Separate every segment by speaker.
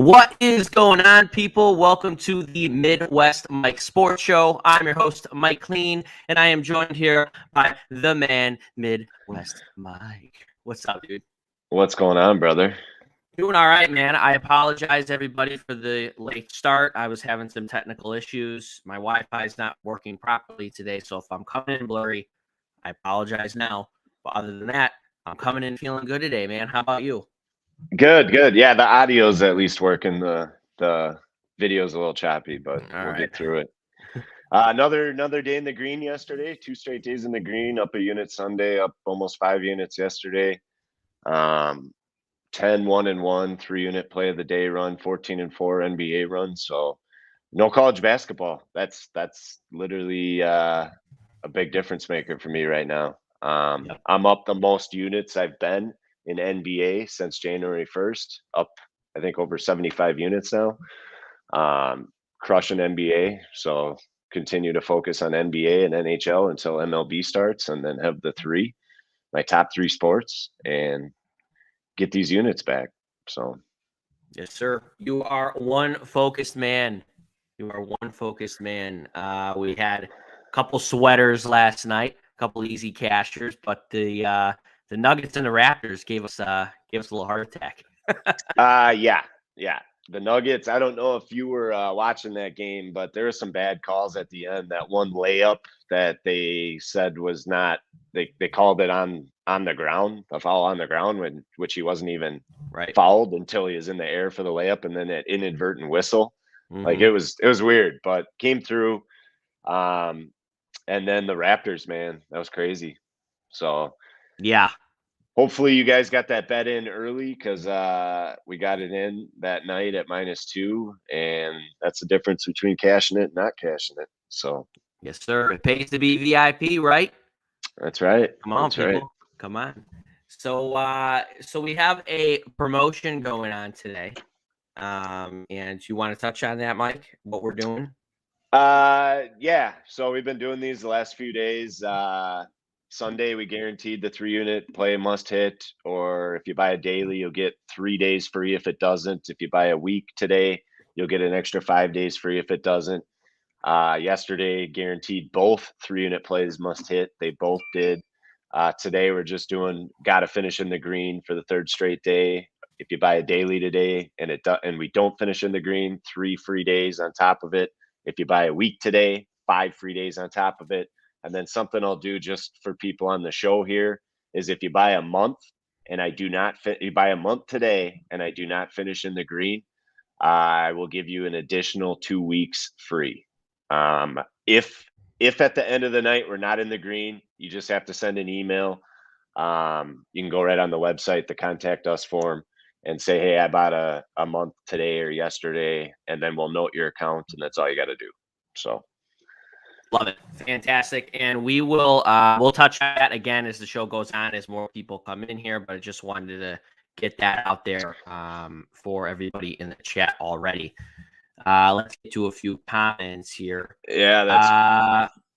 Speaker 1: What is going on, people? Welcome to the Midwest Mike Sports Show. I'm your host, Mike Klean, and I am joined here by the man, Midwest Mike. What's up, dude?
Speaker 2: What's going on, brother?
Speaker 1: Doing all right, man. I apologize, everybody, for the late start. I was having some technical issues. My Wi-Fi is not working properly today, so if I'm coming in blurry, I apologize now. But other than that, I'm coming in feeling good today, man. How about you?
Speaker 2: Good. Yeah, the audio's at least working. The video's a little choppy, but we'll get through it. Another day in the green yesterday. 2 straight days in the green. Up a unit Sunday. Up almost 5 units yesterday. 10, 1-1, 3-unit play of the day run. 14-4 NBA run. So no college basketball. That's literally a big difference maker for me right now.
Speaker 1: Yep.
Speaker 2: I'm up the most units I've been in NBA since January 1st, up I think over 75 units now. Crushing NBA, so continue to focus on NBA and NHL until MLB starts, and then have my top 3 sports, and get these units back. So
Speaker 1: yes, sir. You are one focused man. We had a couple sweaters last night, a couple easy cashers, but the Nuggets and the Raptors gave us a little heart attack.
Speaker 2: yeah. The Nuggets, I don't know if you were watching that game, but there were some bad calls at the end. That one layup that they said was not, they called it on the ground, a foul on the ground, which he wasn't even fouled until he was in the air for the layup, and then that inadvertent whistle. Like it was weird, but came through. And then the Raptors, man, that was crazy. So
Speaker 1: yeah.
Speaker 2: Hopefully you guys got that bet in early, because we got it in that night at -2, and that's the difference between cashing it and not cashing it. So
Speaker 1: yes, sir. It pays to be VIP, right?
Speaker 2: That's right.
Speaker 1: Come on,
Speaker 2: that's
Speaker 1: people.
Speaker 2: Right.
Speaker 1: Come on. So we have a promotion going on today. And you want to touch on that, Mike? What we're doing?
Speaker 2: Yeah. So we've been doing these the last few days. Sunday, we guaranteed the 3-unit play must hit, or if you buy a daily, you'll get 3 days free if it doesn't. If you buy a week today, you'll get an extra 5 days free if it doesn't. Yesterday, guaranteed both 3-unit plays must hit. They both did. Today, we're just doing got to finish in the green for the 3rd straight day. If you buy a daily today and we don't finish in the green, 3 free days on top of it. If you buy a week today, 5 free days on top of it. And then something I'll do just for people on the show here is if you buy a month and you buy a month today and I do not finish in the green, I will give you an additional 2 weeks free. If at the end of the night we're not in the green, you just have to send an email. You can go right on the website, the contact us form, and say, hey, I bought a month today or yesterday, and then we'll note your account, and that's all you got to do. So
Speaker 1: love it. Fantastic. And we will we'll touch on that again as the show goes on, as more people come in here, but I just wanted to get that out there for everybody in the chat already. Let's get to a few comments here.
Speaker 2: Yeah,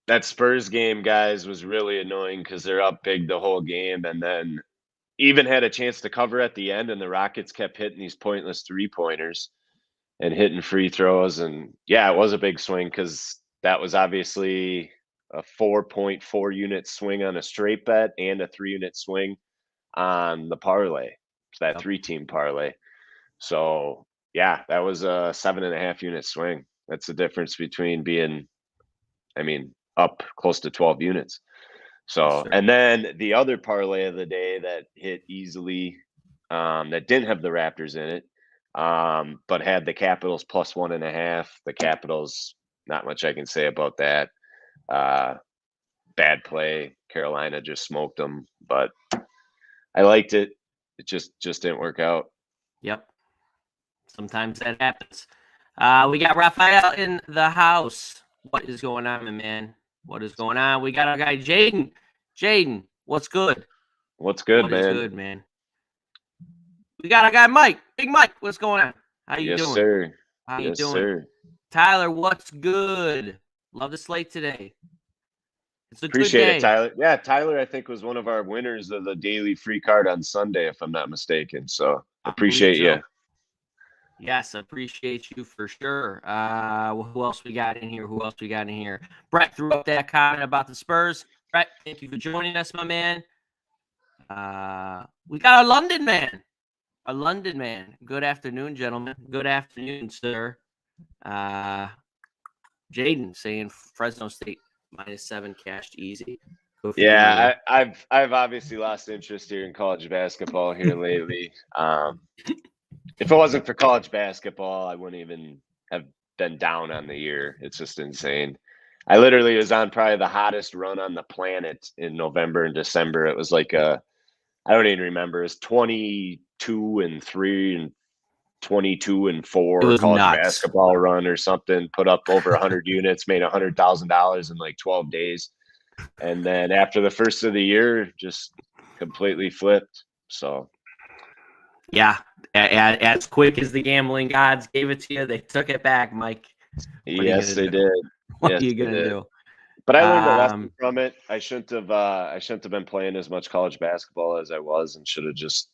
Speaker 2: that Spurs game, guys, was really annoying because they're up big the whole game, and then even had a chance to cover at the end, and the Rockets kept hitting these pointless 3-pointers and hitting free throws. And yeah, it was a big swing because that was obviously a 4.4 unit swing on a straight bet and a 3-unit swing on the parlay, that 3-team parlay. So yeah, that was a 7.5 unit swing. That's the difference between being, up close to 12 units. So, and then the other parlay of the day that hit easily, that didn't have the Raptors in it, but had the Capitals plus 1.5. The Capitals, not much I can say about that. Bad play. Carolina just smoked them, but I liked it. It just didn't work out.
Speaker 1: Yep. Sometimes that happens. We got Raphael in the house. What is going on, my man? What is going on? We got our guy Jaden. Jaden, what's good?
Speaker 2: What's good, man?
Speaker 1: What is good, man? We got our guy Mike. Big Mike, what's going on? How you doing?
Speaker 2: Yes, sir.
Speaker 1: How you doing? Sir. Tyler, what's good? Love the slate today. It's a
Speaker 2: Appreciate
Speaker 1: good day.
Speaker 2: It, Tyler. Yeah, Tyler, I think, was one of our winners of the daily free card on Sunday, if I'm not mistaken. So appreciate you.
Speaker 1: Yes, appreciate you for sure. Who else we got in here? Brett threw up that comment about the Spurs. Brett, thank you for joining us, my man. We got a London man. Good afternoon, gentlemen. Good afternoon, sir. Jaden saying Fresno State -7 cashed easy. Good for you,
Speaker 2: Yeah,
Speaker 1: man.
Speaker 2: I've obviously lost interest here in college basketball here lately. If it wasn't for college basketball, I wouldn't even have been down on the year. It's just insane. I literally was on probably the hottest run on the planet in November and December. It was like I don't even remember. It was 22-3 and
Speaker 1: It
Speaker 2: 22-4
Speaker 1: was
Speaker 2: college
Speaker 1: nuts.
Speaker 2: basketball run or something. Put up over 100 units, made $100,000 in like 12 days. And then after the first of the year, just completely flipped. So
Speaker 1: Yeah, as quick as the gambling gods gave it to you, they took it back, Mike. What are you
Speaker 2: yes,
Speaker 1: gonna
Speaker 2: they
Speaker 1: do?
Speaker 2: did.
Speaker 1: What are
Speaker 2: Yes,
Speaker 1: you
Speaker 2: they
Speaker 1: gonna
Speaker 2: did.
Speaker 1: do?
Speaker 2: But I learned a lesson
Speaker 1: Um,
Speaker 2: from it. I shouldn't have been playing as much college basketball as I was, and should have just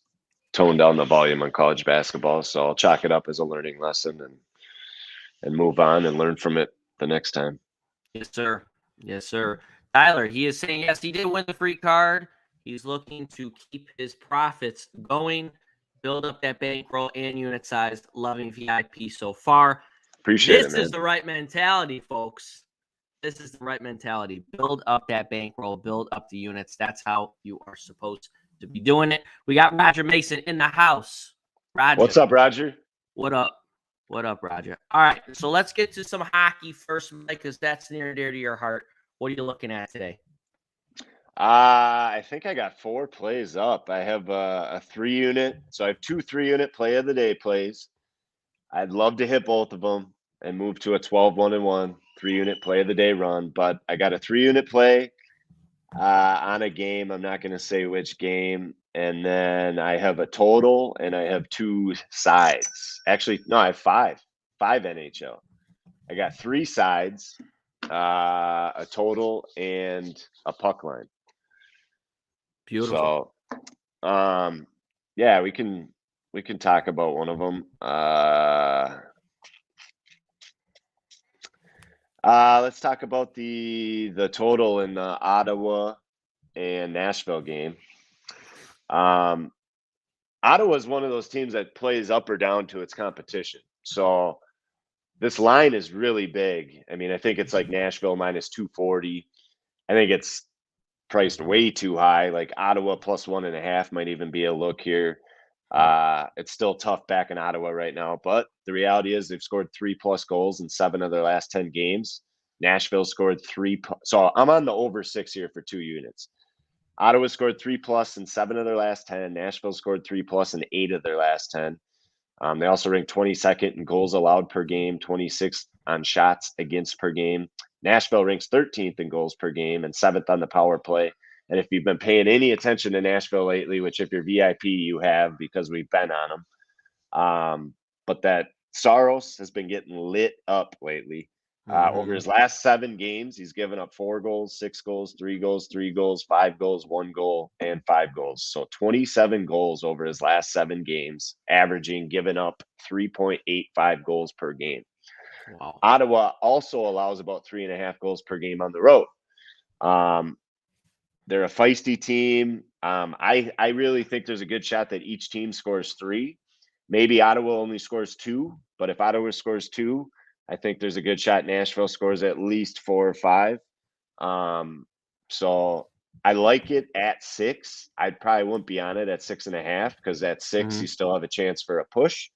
Speaker 2: toned down the volume on college basketball. So I'll chalk it up as a learning lesson and move on and learn from it the next time.
Speaker 1: yes, sir. Yes, sir. Tyler, he is saying yes, he did win the free card. He's looking to keep his profits going, build up that bankroll and unit size. Loving VIP so far.
Speaker 2: Appreciate it,
Speaker 1: This is
Speaker 2: man.
Speaker 1: the right mentality, folks. This is the right mentality. Build up that bankroll, build up the units. That's how you are supposed to be doing it. We got Roger Mason in the house.
Speaker 2: What's
Speaker 1: Roger,
Speaker 2: up, Roger?
Speaker 1: what up? What up, Roger? All right, so let's get to some hockey first, Mike, because that's near and dear to your heart. What are you looking at today?
Speaker 2: I think I got 4 plays up. I have a 3 unit, so I have 2 3-unit play of the day plays. I'd love to hit both of them and move to a 12-1-1 3-unit play of the day run, but I got a 3-unit play on a game. I'm not going to say which game. And then I have a total and I have 2 sides. Actually, no, I have five NHL. I got 3 sides, a total, and a puck line.
Speaker 1: Beautiful.
Speaker 2: So, yeah, we can talk about one of them. Let's talk about the total in the Ottawa and Nashville game. Um, Ottawa is one of those teams that plays up or down to its competition. So this line is really big. I mean, I think it's like Nashville -240. I think it's priced way too high. Like Ottawa +1.5 might even be a look here. It's still tough back in Ottawa right now, but the reality is they've scored 3+ goals in 7 of their last 10 games. Nashville scored three. So I'm on the over 6 here for 2 units. Ottawa scored 3+ in 7 of their last 10. Nashville scored 3+ in 8 of their last 10. They also ranked 22nd in goals allowed per game, 26th on shots against per game. Nashville ranks 13th in goals per game and 7th on the power play. And if you've been paying any attention to Nashville lately, which if you're VIP, you have because we've been on them, but that Saros has been getting lit up lately. Over his last 7 games, he's given up 4 goals, 6 goals, 3 goals, 3 goals, 5 goals, 1 goal, and 5 goals. So 27 goals over his last 7 games, averaging giving up 3.85 goals per game.
Speaker 1: Wow.
Speaker 2: Ottawa also allows about 3.5 goals per game on the road. They're a feisty team. I really think there's a good shot that each team scores 3. Maybe Ottawa only scores 2, but if Ottawa scores 2, I think there's a good shot Nashville scores at least 4 or 5. So I like it at 6. I probably wouldn't be on it at 6.5 because at 6 you still have a chance for a push.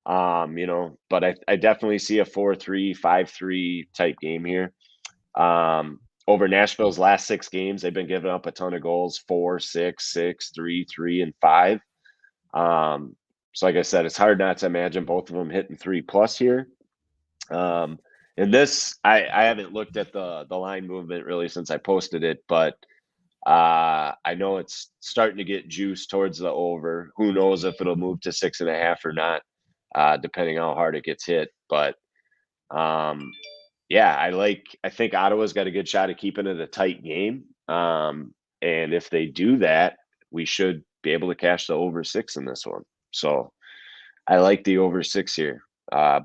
Speaker 2: But I definitely see a 4-3, 5-3 type game here. Over Nashville's last 6 games, they've been giving up a ton of goals: 4, 6, 6, 3, 3, and 5. So like I said, it's hard not to imagine both of them hitting 3+ here. And this, I haven't looked at the line movement really since I posted it, but I know it's starting to get juice towards the over. Who knows if it'll move to 6.5 or not, depending on how hard it gets hit. But yeah, I think Ottawa's got a good shot of keeping it a tight game. And if they do that, we should be able to cash the over 6 in this one. So I like the over 6 here.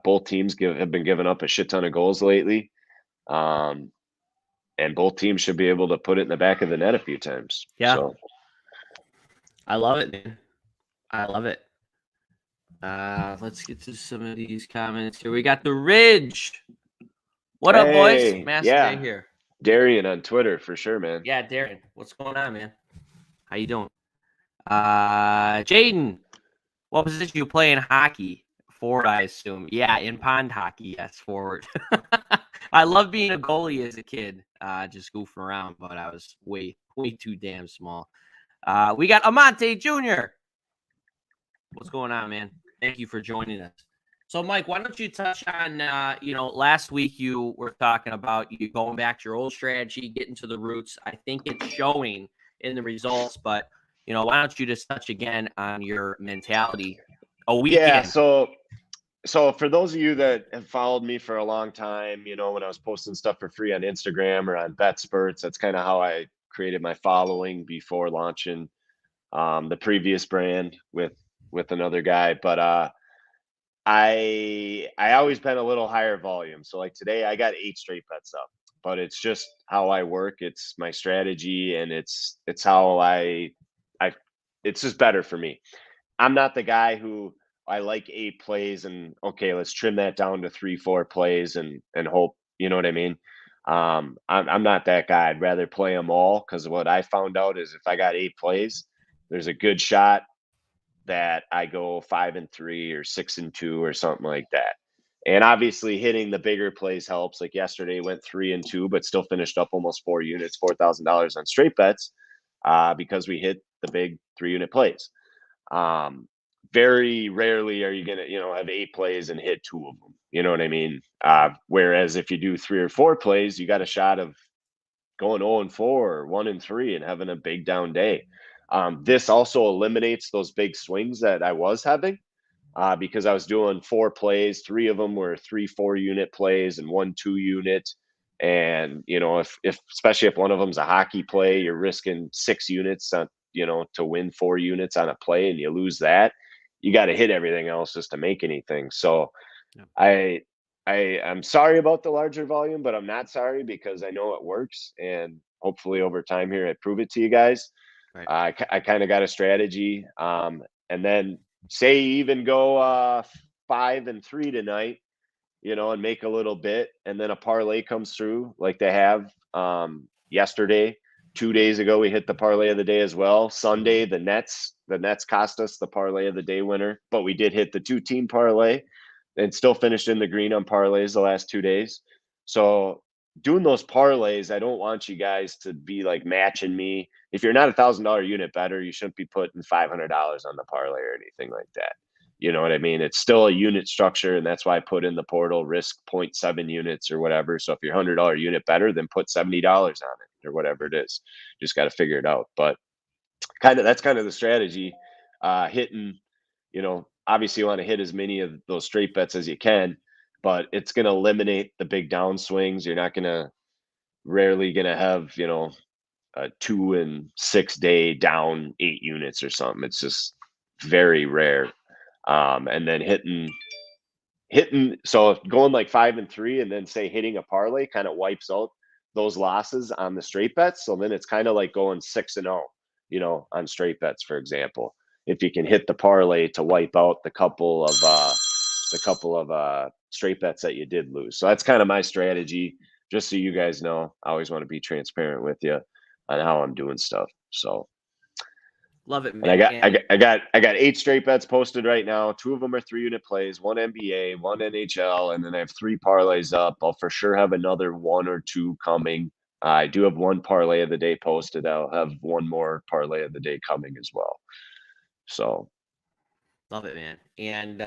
Speaker 2: Both teams have been giving up a shit ton of goals lately. And both teams should be able to put it in the back of the net a few times.
Speaker 1: Yeah.
Speaker 2: So
Speaker 1: I love it, man. I love it. Let's get to some of these comments here. We got the Ridge. What up, boys?
Speaker 2: hey,
Speaker 1: Mass
Speaker 2: yeah,
Speaker 1: day here.
Speaker 2: Darian on Twitter for sure, man.
Speaker 1: Yeah, Darren. What's going on, man? How you doing? Jaden, what position you play in hockey? Forward, I assume. Yeah, in pond hockey, yes, forward. I love being a goalie as a kid, just goofing around, but I was way too damn small. We got Amante Jr. What's going on, man? Thank you for joining us. So, Mike, why don't you touch on, last week you were talking about you going back to your old strategy, getting to the roots. I think it's showing in the results, but, why don't you just touch again on your mentality a weekend?
Speaker 2: Yeah, so for those of you that have followed me for a long time, when I was posting stuff for free on Instagram or on BetSperts, that's kind of how I created my following before launching the previous brand with another guy. But I always been a little higher volume. So like today I got 8 straight bets up, but it's just how I work. It's my strategy, and it's how I it's just better for me. I'm not the guy who I like 8 plays and okay, let's trim that down to 3, 4 plays and hope, you know what I mean? I'm not that guy. I'd rather play them all, because what I found out is if I got 8 plays, there's a good shot that I go 5-3 or 6-2 or something like that. And obviously hitting the bigger plays helps. Like yesterday went 3-2, but still finished up almost 4 units, $4,000 on straight bets, because we hit the big 3-unit plays. Very rarely are you gonna, have 8 plays and hit 2 of them. You know what I mean? Whereas if you do 3 or 4 plays, you got a shot of going 0-4 or 1-3 and having a big down day. This also eliminates those big swings that I was having, because I was doing 4 plays. 3 of them were 3, 4-unit plays and 1 2-unit. And if especially if one of them's a hockey play, you're risking 6 units on, to win 4 units on a play, and you lose that, you got to hit everything else just to make anything. So
Speaker 1: Yeah.
Speaker 2: I'm sorry about the larger volume, but I'm not sorry because I know it works, and hopefully over time here I prove it to you guys.
Speaker 1: Right.
Speaker 2: I kind of got a strategy, and then say you even go 5-3 tonight, and make a little bit, and then a parlay comes through like they have yesterday. 2 days ago, we hit the parlay of the day as well. Sunday, the Nets cost us the parlay of the day winner, but we did hit the 2-team parlay and still finished in the green on parlays the last 2 days. So doing those parlays, I don't want you guys to be like matching me. If you're not $1,000 unit better, you shouldn't be putting $500 on the parlay or anything like that. You know what I mean? It's still a unit structure, and that's why I put in the portal risk 0.7 units or whatever. So if you're $100 unit better, then put $70 on it or whatever it is. Just got to figure it out. But that's kind of the strategy. Hitting, obviously you want to hit as many of those straight bets as you can, but it's going to eliminate the big down swings. You're not going to rarely going to have, a 2 and 6 day down 8 units or something. It's just very rare. And then hitting, so going like 5-3 and then say hitting a parlay kind of wipes out those losses on the straight bets. So then it's kind of like going 6-0, on straight bets, for example. If you can hit the parlay to wipe out the couple of straight bets that you did lose. So that's kind of my strategy. Just so you guys know, I always want to be transparent with you on how I'm doing stuff. So
Speaker 1: Love it,
Speaker 2: and
Speaker 1: man.
Speaker 2: I got 8 straight bets posted right now. 2 of them are 3-unit plays, 1 NBA, 1 NHL, and then I have 3 parlays up. I'll for sure have another 1 or 2 coming. I do have 1 parlay of the day posted. I'll have 1 more parlay of the day coming as well. So
Speaker 1: Love it, man. And,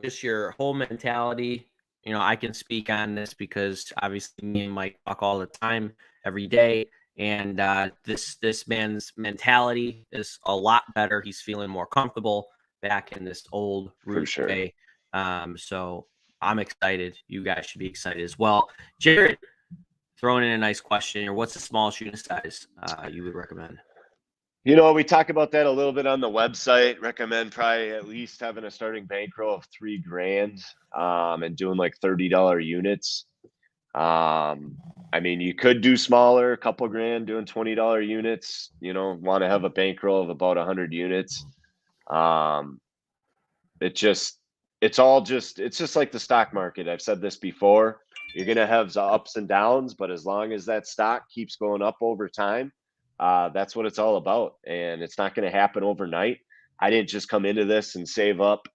Speaker 1: just your whole mentality, I can speak on this because obviously me and Mike talk all the time, every day. And this man's mentality is a lot better. He's feeling more comfortable back in this old
Speaker 2: for
Speaker 1: root
Speaker 2: sure.
Speaker 1: way. So I'm excited. You guys should be excited as well. Jared, throwing in a nice question here. What's the smallest unit size you would recommend?
Speaker 2: We talk about that a little bit on the website. Recommend probably at least having a starting bankroll of $3,000, and doing like $30 units. I mean, you could do smaller, a couple grand doing $20 units, want to have a bankroll of about 100 units. Um, it just, it's just like the stock market. I've said this before. You're going to have ups and downs, but as long as that stock keeps going up over time, that's what it's all about. And it's not going to happen overnight. I didn't just come into this and save up,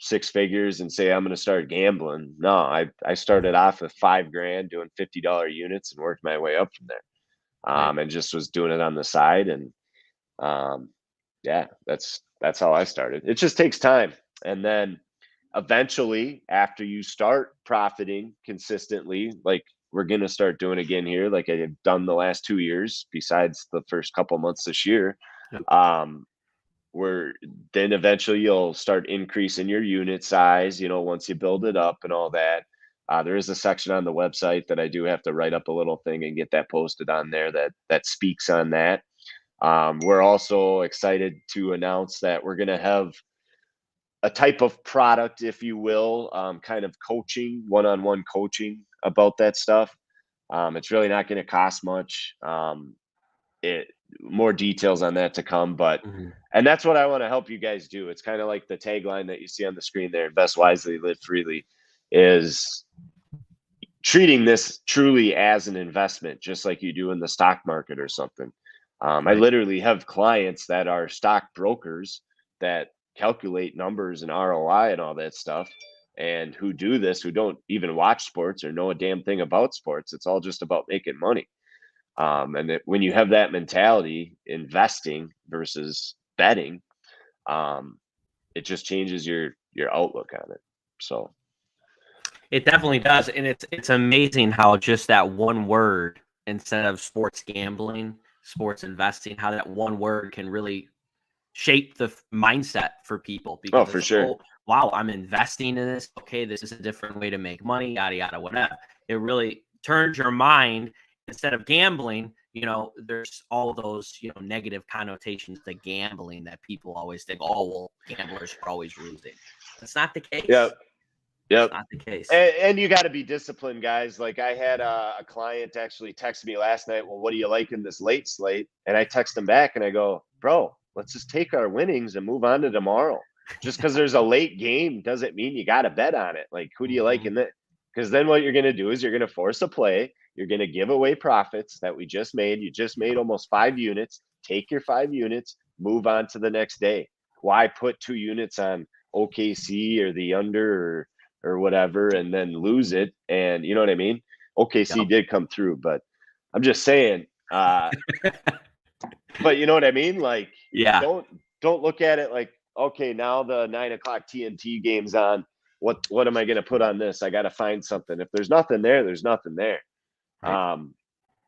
Speaker 2: six figures and say, I'm going to start gambling. No, I started off with $5,000 doing $50 units and worked my way up from there.
Speaker 1: Right.
Speaker 2: And just was doing it on the side. And, yeah, that's how I started. It just takes time. And then eventually, after you start profiting consistently, like we're going to start doing again here, like I have done the last 2 years, besides the first couple months this year,
Speaker 1: Yep.
Speaker 2: where then eventually you'll start increasing your unit size, once you build it up and all that. There is a section on the website that I do have to write up a little thing and get that posted on there that speaks on that. We're also excited to announce that we're going to have a type of product, if you will, kind of coaching, one-on-one coaching about that stuff. It's really not going to cost much. It More details on that to come, but
Speaker 1: Mhm.
Speaker 2: and that's what I want to help you guys do. It's kind of like the tagline that you see on the screen there: "Invest wisely, live freely," is treating this truly as an investment, just like you do in the stock market or something. I
Speaker 1: Right.
Speaker 2: literally have clients that are stock brokers that calculate numbers and ROI and all that stuff, and who do this, who don't even watch sports or know a damn thing about sports. It's all just about making money. When you have that mentality, investing versus betting, um, it just changes your outlook on it. So
Speaker 1: It definitely does, and it's amazing how just that one word, instead of sports gambling, sports investing, how that one word can really shape the mindset for people,
Speaker 2: oh,
Speaker 1: because
Speaker 2: for
Speaker 1: it's like,
Speaker 2: sure.
Speaker 1: oh wow, I'm investing in this. Okay, this is a different way to make money, yada yada, whatever. It really turns your mind. Instead of gambling, there's all those negative connotations to gambling that people always think, oh well, gamblers are always losing. That's not the
Speaker 2: Yep.
Speaker 1: case. It's
Speaker 2: Yep.
Speaker 1: not the case.
Speaker 2: And you got to be disciplined, guys. Like I had a client actually text me last night. Well, what do you like in this late slate? And I text him back and I go, bro, let's just take our winnings and move on to tomorrow. Just because there's a late game doesn't mean you got to bet on it. Like, who do you like
Speaker 1: Mhm.
Speaker 2: in that? Because then what you're going to do is you're going to force a play. You're going to give away profits that we just made. You just made almost 5 units. Take your 5 units, move on to the next day. Why put 2 units on OKC or the under or whatever and then lose it? And you know what I mean? OKC
Speaker 1: Yep.
Speaker 2: did come through, but I'm just saying, but you know what I mean? Like,
Speaker 1: Yeah.
Speaker 2: don't don't look at it like, okay, now the 9 o'clock TNT game's on. What am I gonna put on this? I gotta find something. If there's nothing there, there's nothing there.
Speaker 1: Right.
Speaker 2: Um,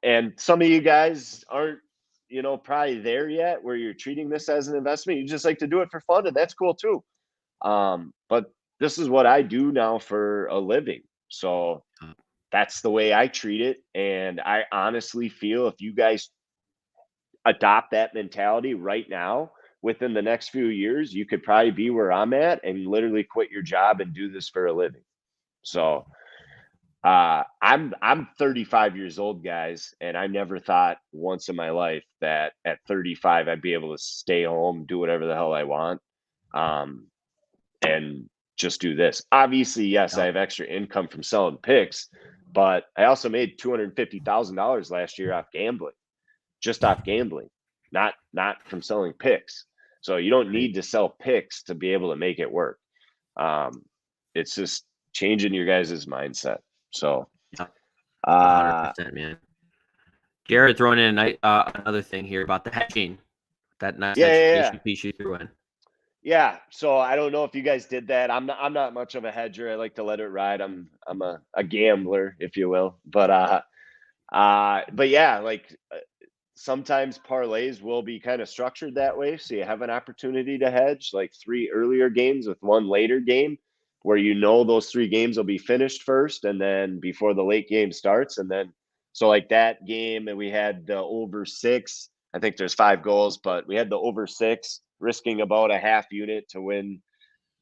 Speaker 2: and some of you guys aren't, probably there yet where you're treating this as an investment. You just like to do it for fun, and that's cool too. But this is what I do now for a living. So that's the way I treat it. And I honestly feel if you guys adopt that mentality right now, within the next few years, you could probably be where I'm at and literally quit your job and do this for a living. So I'm 35 years old, guys, and I never thought once in my life that at 35 I'd be able to stay home, do whatever the hell I want. Um, and just do this. Obviously, yes, I
Speaker 1: Yep.
Speaker 2: have extra income from selling picks, but I also made $250,000 last year off gambling, just off gambling, not from selling picks. So you don't
Speaker 1: Right.
Speaker 2: need to sell picks to be able to make it work. Um, it's just changing your guys' mindset. So,
Speaker 1: Yep.
Speaker 2: uh,
Speaker 1: 100%, man. Jared throwing in another thing here about the hedging. That nice
Speaker 2: yeah, yeah, yeah.
Speaker 1: education piece you threw in.
Speaker 2: Yeah, so I don't know if you guys did that. I'm not much of a hedger. I like to let it ride. I'm a gambler, if you will. But yeah, like sometimes parlays will be kind of structured that way. So you have an opportunity to hedge like 3 earlier games with one later game where those 3 games will be finished first and then before the late game starts. And then, so like that game that we had the over 6, I think there's 5 goals, but we had the over 6, risking about a half unit to win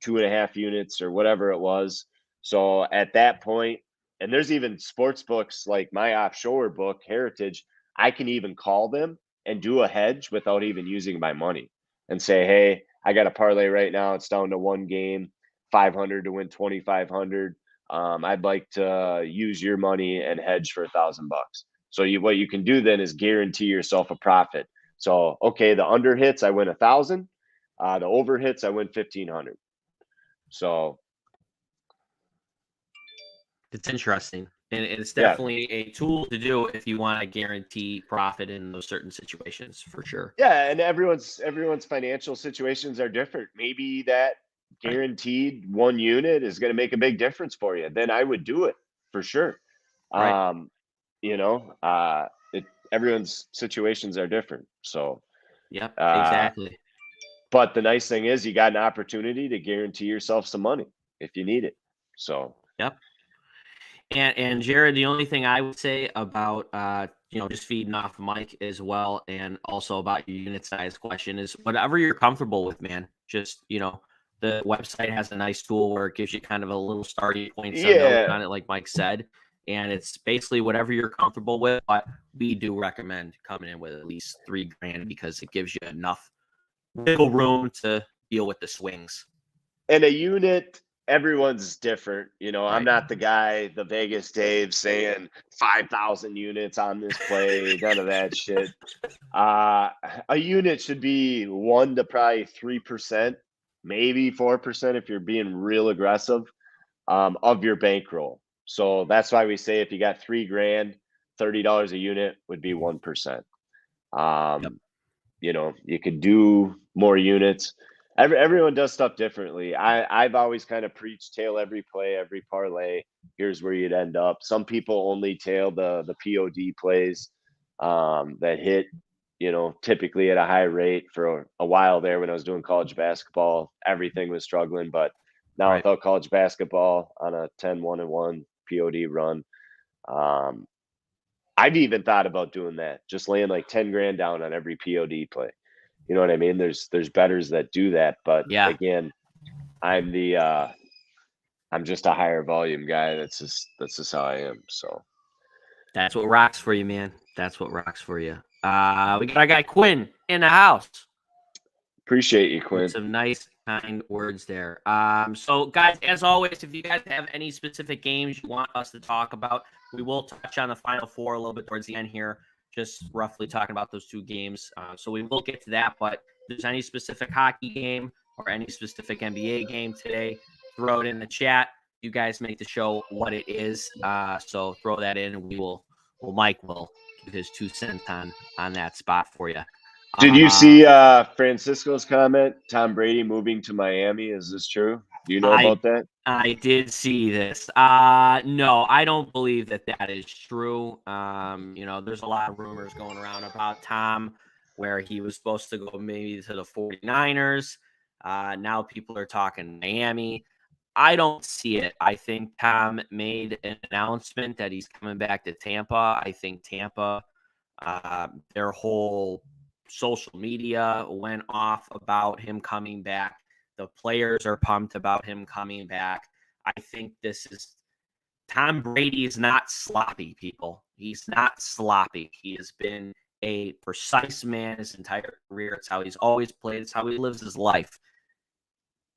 Speaker 2: 2.5 units or whatever it was. So at that point, and there's even sports books like my offshore book, Heritage, I can even call them and do a hedge without even using my money and say, hey, I got a parlay right now. It's down to 1 game, 500 to win 2,500. I'd like to use your money and hedge for $1,000. So what you can do then is guarantee yourself a profit. So, okay, the under hits, I win 1,000. The over hits, I win 1,500. So
Speaker 1: It's interesting. And it's
Speaker 2: yeah,
Speaker 1: definitely a tool to do if you want to guarantee profit in those certain situations, for sure.
Speaker 2: yeah, and everyone's financial situations are different. Maybe that
Speaker 1: Right.
Speaker 2: guaranteed 1 unit is going to make a big difference for you. Then I would do it for sure.
Speaker 1: Right.
Speaker 2: Um, you know, everyone's situations are different. So,
Speaker 1: Yep.
Speaker 2: uh,
Speaker 1: Exactly.
Speaker 2: but the nice thing is you got an opportunity to guarantee yourself some money if you need it. So,
Speaker 1: Yep. And Jared, the only thing I would say about just feeding off Mike as well, and also about your unit size question is whatever you're comfortable with, man. Just the website has a nice tool where it gives you kind of a little starting point, some notes
Speaker 2: yeah.
Speaker 1: on it, like Mike said, and it's basically whatever you're comfortable with. But we do recommend coming in with at least $3,000 because it gives you enough wiggle room to deal with the swings.
Speaker 2: And a unit, everyone's different. I'm
Speaker 1: Right.
Speaker 2: not the guy, the Vegas Dave, saying 5,000 units on this play, none of that shit. A unit should be 1 to probably 3%, maybe 4% if you're being real aggressive, of your bankroll. So that's why we say if you got $3,000, $30 a unit would be 1%.
Speaker 1: Yep.
Speaker 2: You could do more units. Everyone does stuff differently. I've always kind of preached tail every play, every parlay. Here's where you'd end up. Some people only tail the POD plays that hit, typically at a high rate. For a while there when I was doing college basketball, everything was struggling. But now
Speaker 1: Right.
Speaker 2: without college basketball on a 10-1-1 POD run, I've even thought about doing that, just laying like 10 grand down on every POD play. You know what I mean? There's bettors that do that, but
Speaker 1: Yeah.
Speaker 2: again, I'm the I'm just a higher volume guy. That's just how I am. So
Speaker 1: That's what rocks for you, man. That's what rocks for you. We got our guy Quinn in the house
Speaker 2: appreciate you,
Speaker 1: with
Speaker 2: Quinn.
Speaker 1: some nice, kind words there. So guys, as always, if you guys have any specific games you want us to talk about, we will touch on the Final Four a little bit towards the end here, just roughly talking about those 2 games. So we will get to that. But if there's any specific hockey game or any specific NBA game today, throw it in the chat. You guys make the show what it is. So throw that in, and Mike will give his 2 cents on that spot for you.
Speaker 2: Did you see Francisco's comment? Tom Brady moving to Miami. Is this true? Do you know about that?
Speaker 1: I did see this. No, I don't believe that is true. There's a lot of rumors going around about Tom where he was supposed to go maybe to the 49ers. Now people are talking Miami. I don't see it. I think Tom made an announcement that he's coming back to Tampa. I think Tampa, their whole social media went off about him coming back. The players are pumped about him coming back. I think this is Tom Brady is not sloppy, people. He's not sloppy. He has been a precise man his entire career. It's how he's always played. It's how he lives his life.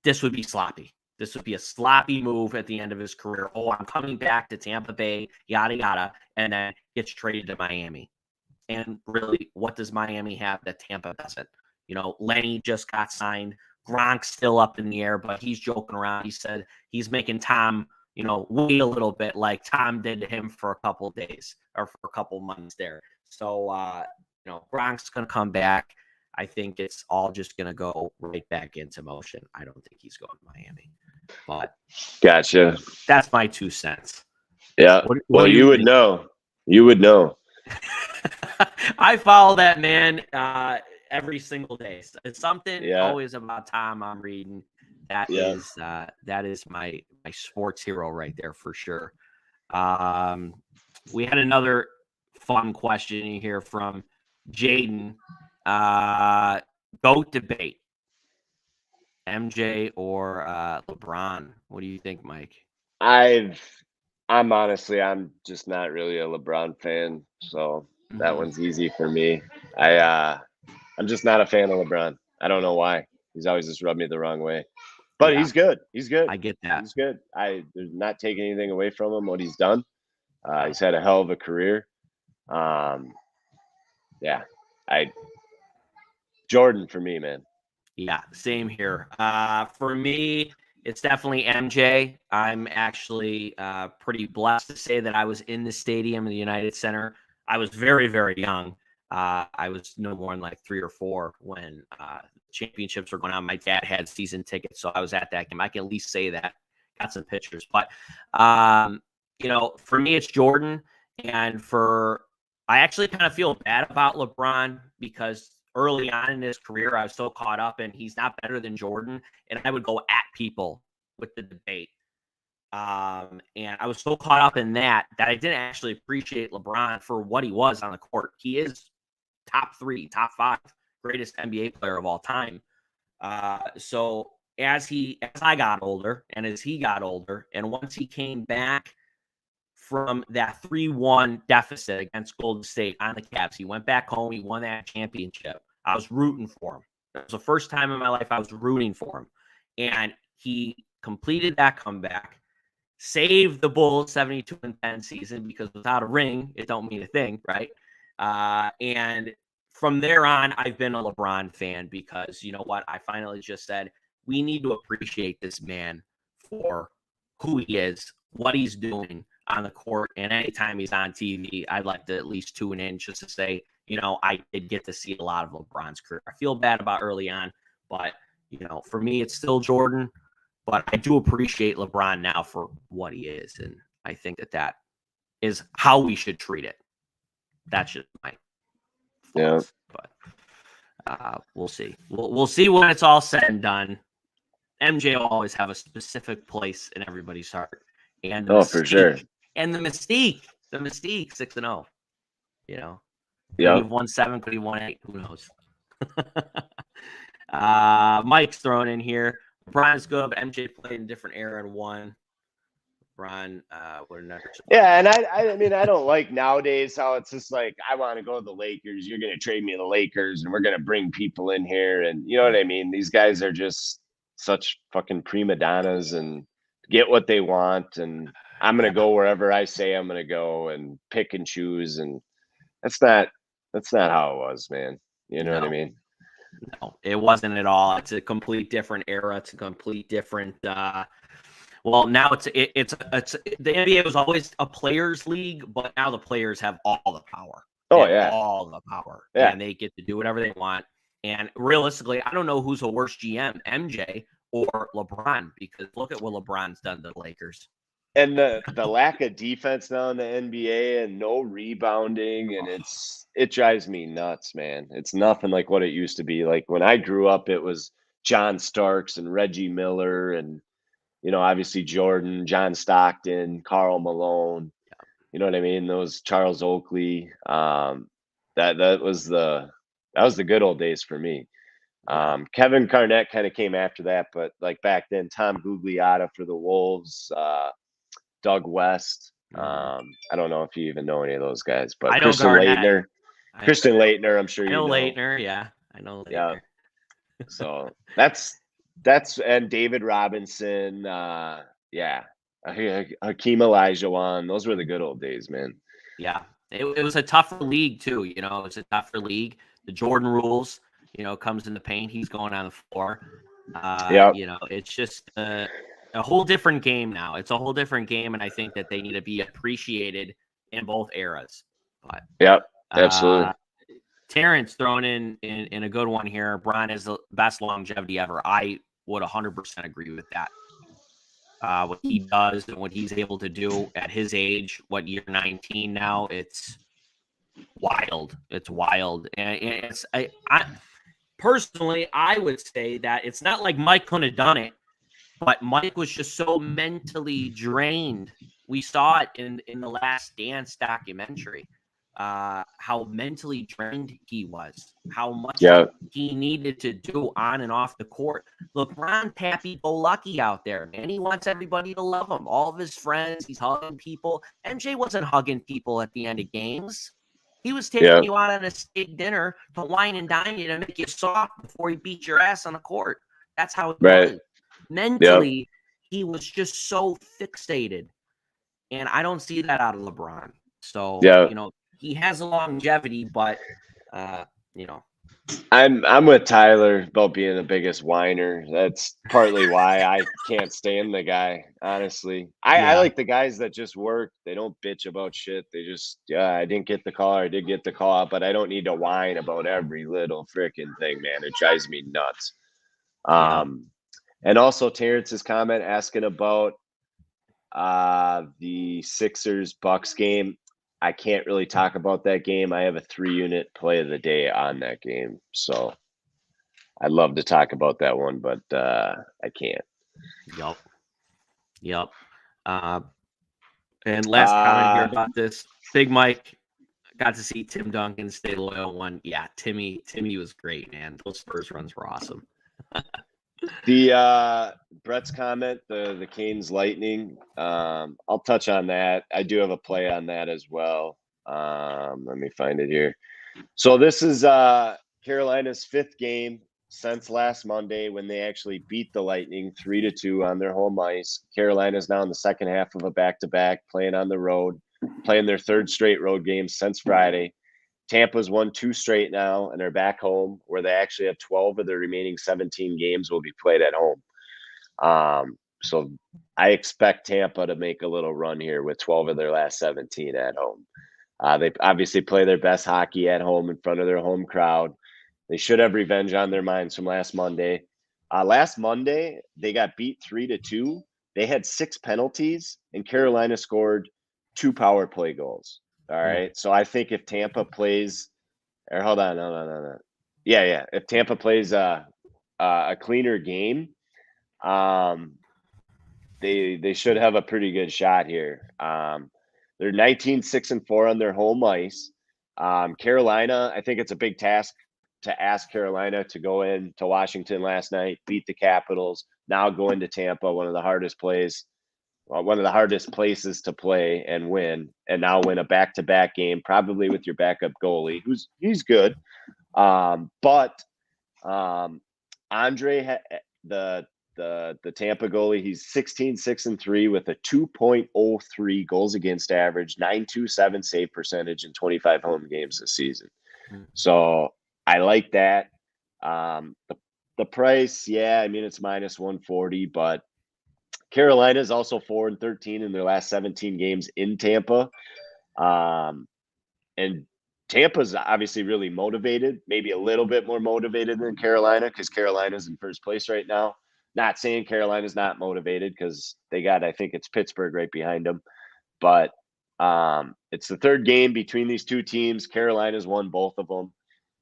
Speaker 1: This would be sloppy. This would be a sloppy move at the end of his career. Oh, I'm coming back to Tampa Bay, yada, yada, and then gets traded to Miami. And really, what does Miami have that Tampa doesn't? Lenny just got signed. Gronk's still up in the air, but he's joking around. He said he's making Tom, wait a little bit like Tom did to him for a couple of days or for a couple of months there. So, Gronk's going to come back. I think it's all just going to go right back into motion. I don't think he's going to Miami. But
Speaker 2: Gotcha.
Speaker 1: that's my 2 cents.
Speaker 2: Yeah.
Speaker 1: What do
Speaker 2: you would
Speaker 1: think?
Speaker 2: know. You would know.
Speaker 1: I follow that man every single day. It's something
Speaker 2: Yeah.
Speaker 1: always about Tom I'm reading. That is my sports hero right there for sure. We had another fun question here from Jaden. GOAT debate. MJ or LeBron? What do you think, Mike?
Speaker 2: I'm just not really a LeBron fan, so that one's easy for me. I'm just not a fan of LeBron. I don't know why. He's always just rubbed me the wrong way. But
Speaker 1: Yeah,
Speaker 2: he's good. He's good.
Speaker 1: I get that.
Speaker 2: He's good. There's not taking anything away from him, what he's done. He's had a hell of a career. Yeah. Jordan for me, man.
Speaker 1: Yeah, same here. For me, it's definitely MJ. I'm actually pretty blessed to say that I was in the stadium in the United Center. I was very, very young. I was no more than like 3 or 4 when championships were going on. My dad had season tickets, so I was at that game. I can at least say that. Got some pictures. But, for me, it's Jordan. And I actually kind of feel bad about LeBron because early on in his career, I was so caught up and he's not better than Jordan. And I would go at people with the debate. And I was so caught up in that I didn't actually appreciate LeBron for what he was on the court. He is top 3, top 5 greatest NBA player of all time. So as I got older and as he got older, and once he came back from that 3-1 deficit against Golden State on the Cavs, he went back home. He won that championship. I was rooting for him. It was the first time in my life I was rooting for him. And he completed that comeback, saved the Bulls 72-10 season, because without a ring, it don't mean a thing, right? And from there on, I've been a LeBron fan because, you know what? I finally just said, we need to appreciate this man for who he is, what he's doing on the court. And anytime he's on TV, I'd like to at least tune in just to say, I did get to see a lot of LeBron's career. I feel bad about early on, but, for me, it's still Jordan. But I do appreciate LeBron now for what he is. And I think that is how we should treat it. That's just my thoughts. Yeah. But we'll see. We'll see when it's all said and done. MJ will always have a specific place in everybody's heart. And
Speaker 2: for sure.
Speaker 1: And the mystique 6-0.
Speaker 2: Yeah.
Speaker 1: Could he won 7? Could he won 8? Who knows? Mike's thrown in here. LeBron is good, but MJ played in a different era and won. LeBron would never.
Speaker 2: Yeah, and I don't like nowadays how it's just like, I want to go to the Lakers. You're going to trade me to the Lakers, and we're going to bring people in here, and you know what I mean. These guys are just such fucking prima donnas and get what they want, and I'm going to go wherever I say I'm going to go and pick and choose, and that's not how it was, man. You know what I mean?
Speaker 1: No, it wasn't at all. It's a complete different era. It's a complete different. Well, now it's the NBA was always a players' league, but now the players have all the power. All the power.
Speaker 2: Yeah,
Speaker 1: and they get to do whatever they want. And realistically, I don't know who's a worse GM, MJ or LeBron, because look at what LeBron's done to the Lakers.
Speaker 2: And the lack of defense now in the NBA and no rebounding, and it drives me nuts, man. It's nothing like what it used to be. Like when I grew up, it was John Starks and Reggie Miller and, obviously Jordan, John Stockton, Karl Malone. You know what I mean? Those Charles Oakley. That was the good old days for me. Kevin Garnett kind of came after that, but like back then, Tom Gugliotta for the Wolves. Doug West. I don't know if you even know any of those guys, but Christian Laettner. I'm sure you know.
Speaker 1: Laettner, yeah. I know Laettner.
Speaker 2: Yeah. So that's and David Robinson, Hakeem Olajuwon. Those were the good old days, man.
Speaker 1: Yeah. It was a tougher league too, it was a tougher league. The Jordan rules, comes in the paint, he's going on the floor. It's just a whole different game now. It's a whole different game, and I think that they need to be appreciated in both eras. But
Speaker 2: absolutely.
Speaker 1: Terrence throwing in a good one here. Bron is the best longevity ever. I would 100% agree with that. What he does and what he's able to do at his age, what year 19 now, it's wild. It's wild. And I personally, I would say that it's not like Mike couldn't have done it, but Mike was just so mentally drained. We saw it in the Last Dance documentary. how mentally drained he was, how much
Speaker 2: Yeah.
Speaker 1: he needed to do on and off the court. LeBron happy-go-lucky out there, man. He wants everybody to love him. All of his friends, he's hugging people. MJ wasn't hugging people at the end of games. He was taking you out on a steak dinner to wine and dine you to make you soft before he beat your ass on the court. That's how it was. Mentally, he was just so fixated. And I don't see that out of LeBron. So, he has a longevity, but,
Speaker 2: I'm with Tyler about being the biggest whiner. That's partly why I can't stand the guy, honestly. I like the guys that just work. They don't bitch about shit. They just, I didn't get the call, I did get the call, but I don't need to whine about every little freaking thing, man. It drives me nuts. And also Terrence's comment asking about the Sixers Bucks game. I can't really talk about that game. I have a 3-unit play of the day on that game. So I'd love to talk about that one, but I can't.
Speaker 1: Yep. And last comment here about this. Big Mike got to see Tim Duncan stay loyal one. Yeah, Timmy was great, man. Those Spurs runs were awesome.
Speaker 2: The Brett's comment, the Canes Lightning. I'll touch on that. I do have a play on that as well. Let me find it here. So this is Carolina's 5th game since last Monday when they actually beat the Lightning 3-2 on their home ice. Carolina's now in the second half of a back-to-back, playing on the road, playing their 3rd straight road game since Friday. Tampa's won 2 straight now, and they're back home where they actually have 12 of their remaining 17 games will be played at home. So I expect Tampa to make a little run here with 12 of their last 17 at home. They obviously play their best hockey at home in front of their home crowd. They should have revenge on their minds from last Monday. Last Monday, they got beat 3-2. They had 6 penalties, and Carolina scored 2 power play goals. All right. So I think if Tampa plays, or hold on, no. Yeah. If Tampa plays a cleaner game, they should have a pretty good shot here. They're 19-6-4 on their home ice. Carolina, I think it's a big task to ask Carolina to go into Washington last night, beat the Capitals, now go into Tampa, one of the hardest places to play and win, and now win a back-to-back game, probably with your backup goalie, he's good. But Andre, the Tampa goalie, he's 16-6-3 with a 2.03 goals against average, 927 save percentage in 25 home games this season. So I like that. The price, I mean, it's minus 140, but Carolina is also 4-13 in their last 17 games in Tampa. And Tampa's obviously really motivated, maybe a little bit more motivated than Carolina because Carolina's in first place right now. Not saying Carolina's not motivated because they got, I think it's Pittsburgh right behind them. But it's the 3rd game between these 2 teams. Carolina's won both of them.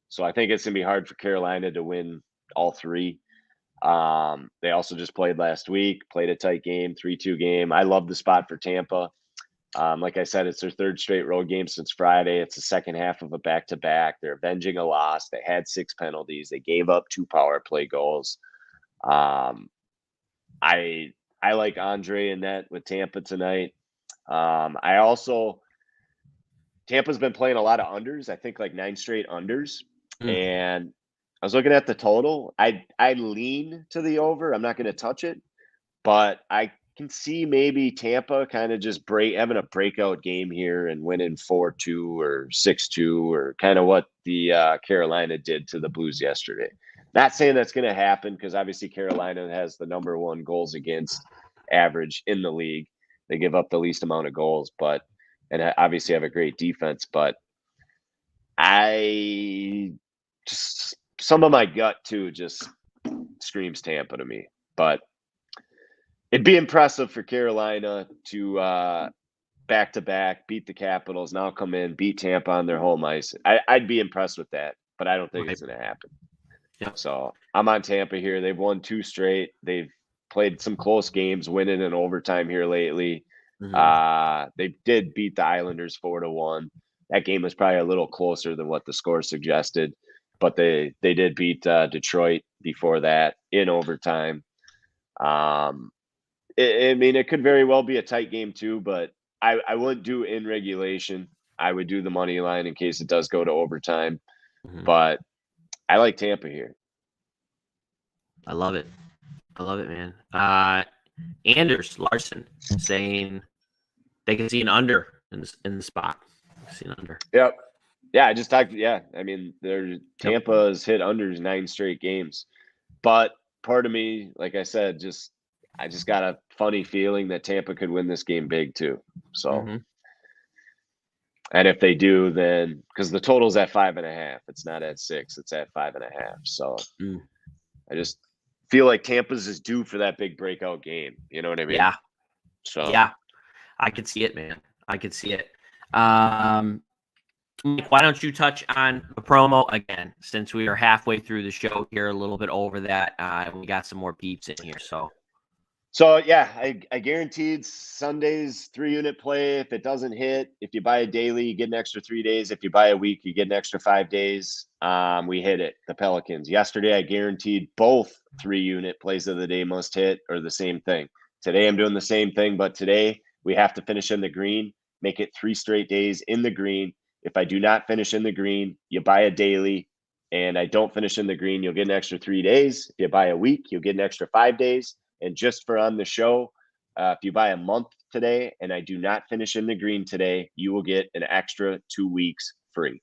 Speaker 2: So I think it's going to be hard for Carolina to win all 3. They also just played last week, played a tight game, 3-2 game. I love the spot for Tampa. Like I said, it's their 3rd straight road game since Friday. It's the second half of a back-to-back. They're avenging a loss. They had 6 penalties. They gave up 2 power play goals. I like Andre in that with Tampa tonight. Tampa's been playing a lot of unders. I think like 9 straight unders. And I was looking at the total. I lean to the over. I'm not going to touch it, but I can see maybe Tampa kind of just having a breakout game here and winning 4-2 or 6-2 or kind of what the Carolina did to the Blues yesterday. Not saying that's going to happen because obviously Carolina has the number 1 goals against average in the league. They give up the least amount of goals, and obviously have a great defense. But some of my gut too just screams Tampa to me. But it'd be impressive for Carolina to back-to-back, beat the Capitals, now come in, beat Tampa on their home ice. I'd be impressed with that, but I don't think it's going to happen. So I'm on Tampa here. They've won 2 straight. They've played some close games, winning in overtime here lately. They did beat the Islanders 4-1. that game was probably a little closer than what the score suggested, but they did beat Detroit before that in overtime. I mean, it could very well be a tight game too, but I wouldn't do in regulation. I would do the money line in case it does go to overtime. But I like Tampa here.
Speaker 1: I love it. I love it, man. Anders Larson saying they can see an under in the spot. See an under.
Speaker 2: Yep. Yeah, I just talked. Yeah, I mean, Tampa's hit unders 9 straight games, but part of me, like I said, I just got a funny feeling that Tampa could win this game big too. So, and if they do, then because the total's at 5.5, it's not at 6, it's at 5.5. So, I just feel like Tampa's is due for that big breakout game. You know what I mean?
Speaker 1: Yeah.
Speaker 2: So
Speaker 1: yeah, I could see it, man. I could see it. Mike, why don't you touch on the promo again, since we are halfway through the show here, a little bit over that. We got some more peeps in here.
Speaker 2: So yeah, I guaranteed Sunday's 3-unit play. If it doesn't hit, if you buy a daily, you get an extra 3 days. If you buy a week, you get an extra 5 days. We hit it. The Pelicans. Yesterday, I guaranteed both 3-unit plays of the day must hit or the same thing. Today, I'm doing the same thing, but today we have to finish in the green, make it 3 straight days in the green. If I do not finish in the green, you buy a daily, and I don't finish in the green, you'll get an extra 3 days. If you buy a week, you'll get an extra 5 days. And just for on the show, if you buy a month today and I do not finish in the green today, you will get an extra 2 weeks free.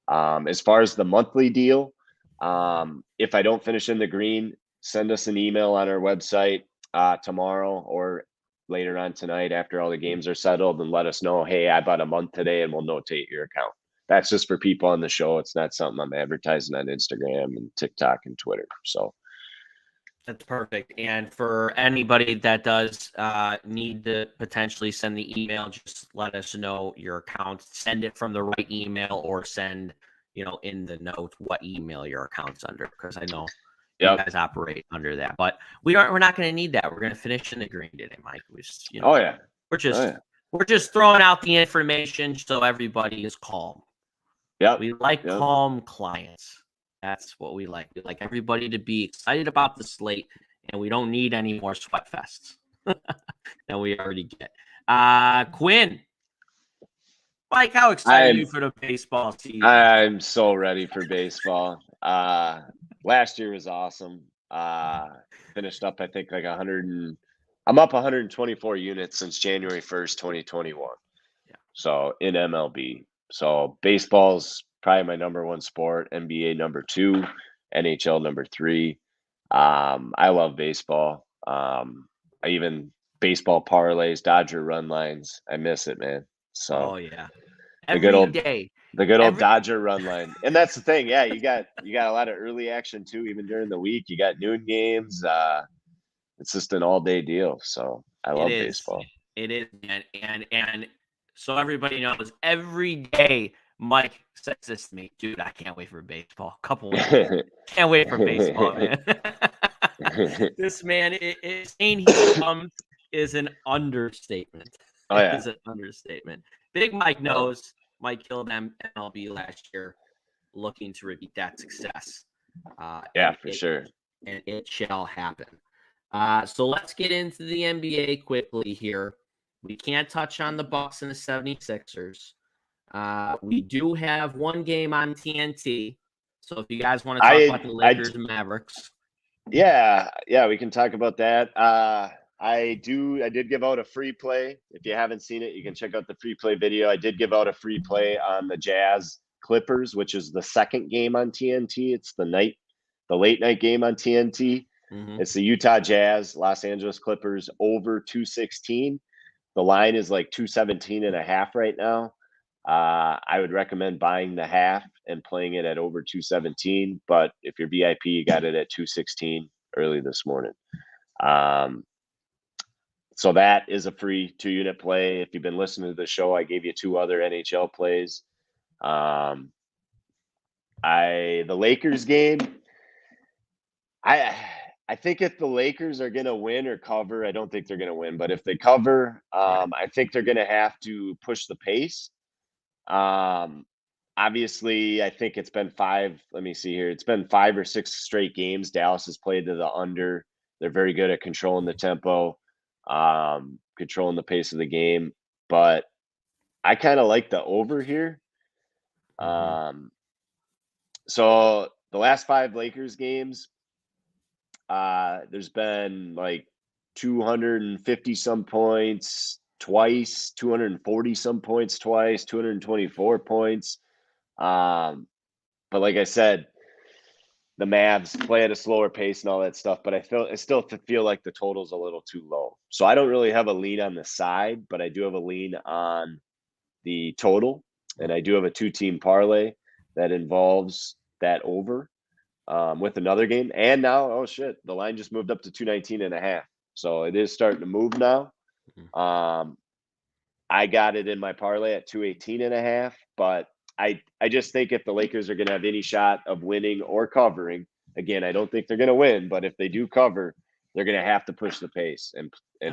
Speaker 2: As far as the monthly deal, if I don't finish in the green, send us an email on our website tomorrow or later on tonight after all the games are settled and let us know, hey, I bought a month today, and we'll notate your account. That's just for people on the show. It's not something I'm advertising on Instagram and TikTok and Twitter. So
Speaker 1: That's perfect. And for anybody that does need to potentially send the email, just let us know your account. Send it from the right email, or send, in the note what email your account's under, because I know you guys operate under that. But we're not going to need that. We're going to finish in the green today, Mike. We just, we're just throwing out the information so everybody is calm. We like calm clients. That's what we like. We like everybody to be excited about the slate, and we don't need any more sweat fests than we already get. Quinn, Mike, how excited are you for the baseball season?
Speaker 2: I'm so ready for baseball. Last year was awesome. Finished up, I think, like 100 I'm up 124 units since January 1st, 2021.
Speaker 1: Yeah.
Speaker 2: So in MLB. So baseball's probably my number 1 sport, NBA number 2, NHL number 3. I love baseball. I even baseball parlays, Dodger run lines. I miss it, man. So
Speaker 1: every day.
Speaker 2: The good old Dodger run line. And that's the thing. Yeah, you got a lot of early action too, even during the week. You got noon games. It's just an all-day deal. So I love baseball.
Speaker 1: It is, man. And so everybody knows, every day Mike says this to me, dude, I can't wait for baseball. Couple of weeks. Can't wait for baseball, man. This man is saying he's pumped is an understatement. It's an understatement. Big Mike knows. Mike killed MLB last year, looking to repeat that success.
Speaker 2: For sure.
Speaker 1: And it shall happen. So let's get into the NBA quickly here. We can't touch on the Bucks and the 76ers. We do have one game on TNT. So if you guys want to talk about the Lakers and Mavericks.
Speaker 2: Yeah, we can talk about that. I did give out a free play. If you haven't seen it, you can check out the free play video. I did give out a free play on the Jazz Clippers, which is the second game on TNT. It's the late night game on TNT. It's the Utah Jazz, Los Angeles Clippers over 216. The line is like 217.5 right now. I would recommend buying the half and playing it at over 217. But if you're VIP, you got it at 216 early this morning. So that is a free 2-unit play. If you've been listening to the show, I gave you 2 other NHL plays. The Lakers game, I think if the Lakers are going to win or cover, I don't think they're going to win, but if they cover, I think they're going to have to push the pace. Obviously, I think it's been 5. Let me see here. It's been 5 or 6 straight games. Dallas has played to the under. They're very good at controlling the tempo, controlling the pace of the game. But I kind of like the over here. So the last 5 Lakers games, there's been like 250 some points twice, 240 some points twice, 224 points. But like I said, the Mavs play at a slower pace and all that stuff, but I still feel like the total's a little too low. So I don't really have a lean on the side, but I do have a lean on the total, and I do have a 2-team parlay that involves that over with another game. And now, oh shit, the line just moved up to 219.5. So it is starting to move now. I got it in my parlay at 218.5, but I just think if the Lakers are going to have any shot of winning or covering, again, I don't think they're going to win, but if they do cover, they're going to have to push the pace and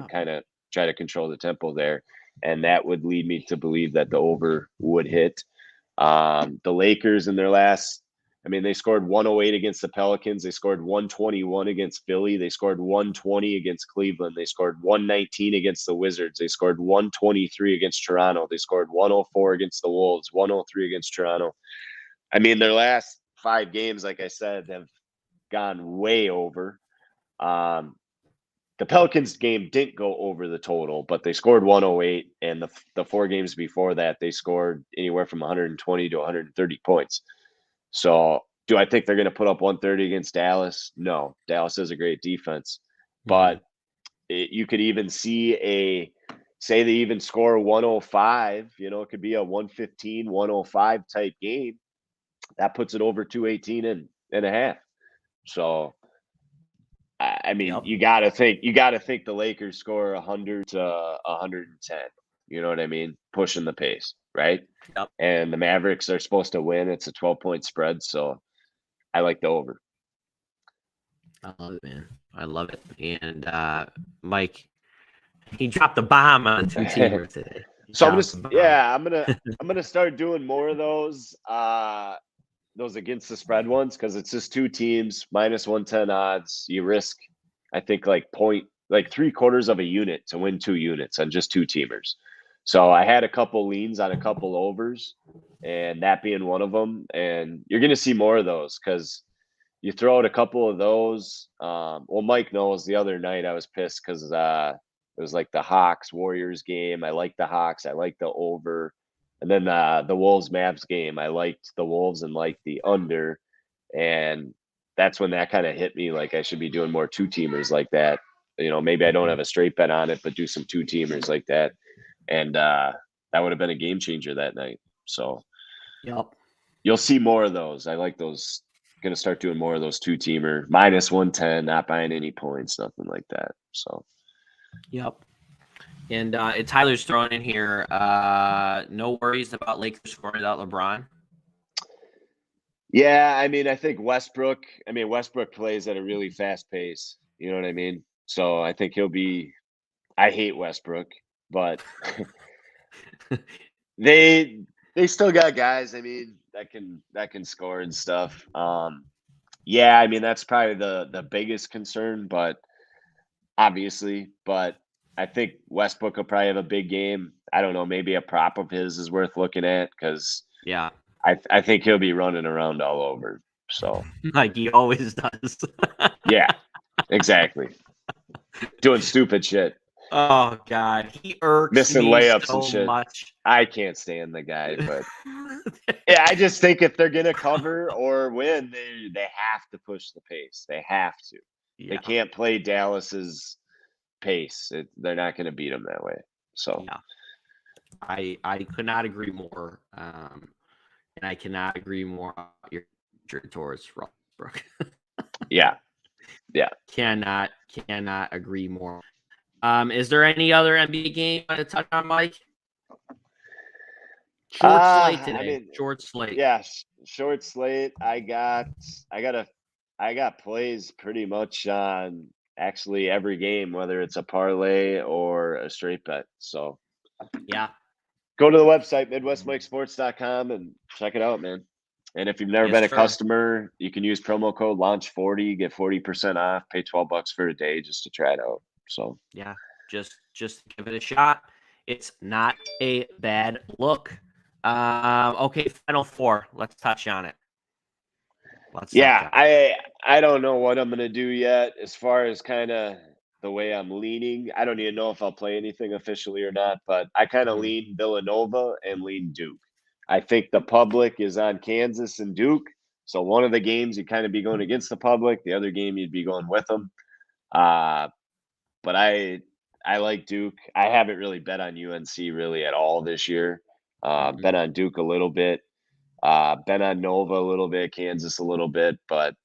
Speaker 2: kind of try to control the tempo there. And that would lead me to believe that the over would hit. The Lakers in their last, I mean, they scored 108 against the Pelicans. They scored 121 against Philly. They scored 120 against Cleveland. They scored 119 against the Wizards. They scored 123 against Toronto. They scored 104 against the Wolves, 103 against Toronto. I mean, their last 5 games, like I said, have gone way over. The Pelicans game didn't go over the total, but they scored 108, and the 4 games before that, they scored anywhere from 120 to 130 points. So do I think they're going to put up 130 against Dallas? No. Dallas has a great defense. But you could even see say they even score 105, it could be a 115, 105 type game. That puts it over 218.5. So, I mean, you got to think the Lakers score 100 to 110. You know what I mean? Pushing the pace, right?
Speaker 1: Yep.
Speaker 2: And the Mavericks are supposed to win. It's a 12-point spread, so I like the over.
Speaker 1: I love it, man. I love it. And Mike, he dropped a bomb on a 2-teamer today.
Speaker 2: So I'm gonna start doing more of those against the spread ones, because it's just 2 teams minus 110 odds. You risk, I think, like 3/4 of a unit to win 2 units on just 2 teamers. So I had a couple leans on a couple overs, and that being one of them. And you're going to see more of those, because you throw out a couple of those. Well, Mike knows the other night I was pissed because it was like the Hawks Warriors game. I liked the Hawks. I liked the over. And then the Wolves Mavs game, I liked the Wolves and liked the under. And that's when that kind of hit me, like I should be doing more 2-teamers like that. Maybe I don't have a straight bet on it, but do some 2-teamers like that. And that would have been a game changer that night. So you'll see more of those. I like those. Going to start doing more of those 2-teamer minus 110, not buying any points, nothing like that. So,
Speaker 1: And Tyler's thrown in here. No worries about Lakers scoring without LeBron.
Speaker 2: Yeah, I mean, I think Westbrook plays at a really fast pace. You know what I mean? So I think I hate Westbrook, but they still got guys, I mean, that can score and stuff. Yeah, I mean, that's probably the biggest concern, but obviously, but I think Westbrook will probably have a big game. I don't know, maybe a prop of his is worth looking at, because I think he'll be running around all over. So
Speaker 1: like he always does.
Speaker 2: Yeah, exactly. Doing stupid shit.
Speaker 1: Oh God, he irks
Speaker 2: missing
Speaker 1: me
Speaker 2: layups
Speaker 1: so
Speaker 2: and shit.
Speaker 1: much.
Speaker 2: I can't stand the guy, but yeah, I just think if they're gonna cover or win, they have to push the pace. They have to. They can't play Dallas's pace. They're not going to beat them that way. So
Speaker 1: I could not agree more. And I cannot agree more about your towards Westbrook.
Speaker 2: yeah.
Speaker 1: Cannot agree more. Is there any other NBA game you want to touch on, Mike? Short slate today. Short slate.
Speaker 2: Yeah, short slate. I got plays pretty much on actually every game, whether it's a parlay or a straight bet. So
Speaker 1: yeah,
Speaker 2: go to the website, MidwestMikeSports.com, and check it out, man. And if you've never been a customer, you can use promo code LAUNCH40, get 40% off, pay $12 for a day just to try it out. So
Speaker 1: yeah, just give it a shot. It's not a bad look. Okay, Final Four. Let's touch on it.
Speaker 2: I don't know what I'm gonna do yet as far as kind of the way I'm leaning. I don't even know if I'll play anything officially or not, but I kind of lean Villanova and lean Duke. I think the public is on Kansas and Duke. So one of the games you kind of be going against the public, the other game you'd be going with them. But I like Duke. I haven't really bet on UNC really at all this year. Bet on Duke a little bit. Bet on Nova a little bit, Kansas a little bit, but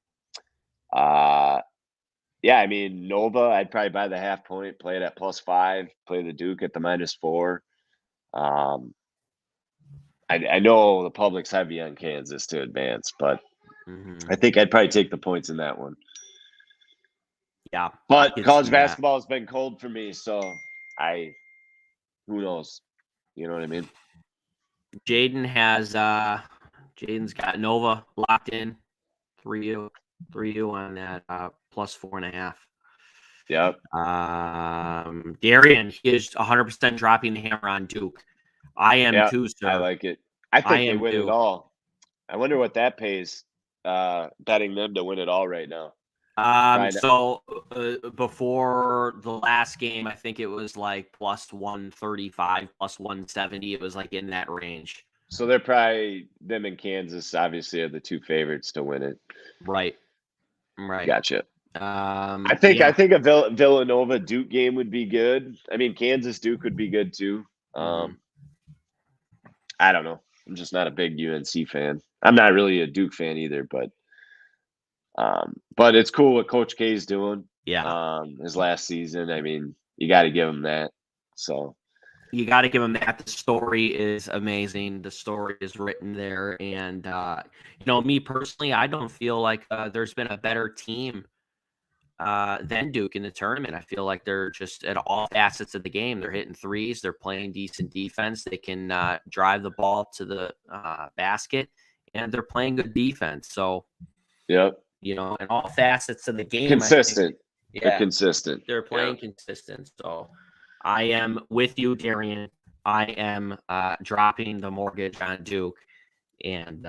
Speaker 2: yeah, I mean Nova, I'd probably buy the half point, play it at +5, play the Duke at the -4. I know the public's heavy on Kansas to advance, but I think I'd probably take the points in that one.
Speaker 1: Yeah,
Speaker 2: but college basketball has been cold for me, so who knows? You know what I mean?
Speaker 1: Jaden's got Nova locked in 3-2 on that +4.5.
Speaker 2: Yep.
Speaker 1: Darian, he is 100% dropping the hammer on Duke. I am too, sir.
Speaker 2: I like it. I think they win it all. I wonder what that pays betting them to win it all right now.
Speaker 1: So before the last game, I think it was like +135, +170. It was like in that range.
Speaker 2: So they're probably, them and Kansas obviously are the two favorites to win it.
Speaker 1: Right.
Speaker 2: Gotcha. I think a Villanova Duke game would be good. I mean, Kansas Duke would be good too. I don't know. I'm just not a big UNC fan. I'm not really a Duke fan either, but it's cool what Coach K is doing.
Speaker 1: Yeah.
Speaker 2: His last season. I mean, you got to give him that. So
Speaker 1: you got to give him that. The story is amazing. The story is written there, and me personally, I don't feel like there's been a better team than Duke in the tournament. I feel like they're just at all facets of the game. They're hitting threes. They're playing decent defense. They can drive the ball to the basket, and they're playing good defense. So,
Speaker 2: yep.
Speaker 1: In all facets of the game.
Speaker 2: Consistent.
Speaker 1: They're
Speaker 2: consistent.
Speaker 1: They're playing consistent. So I am with you, Darian. I am dropping the mortgage on Duke, and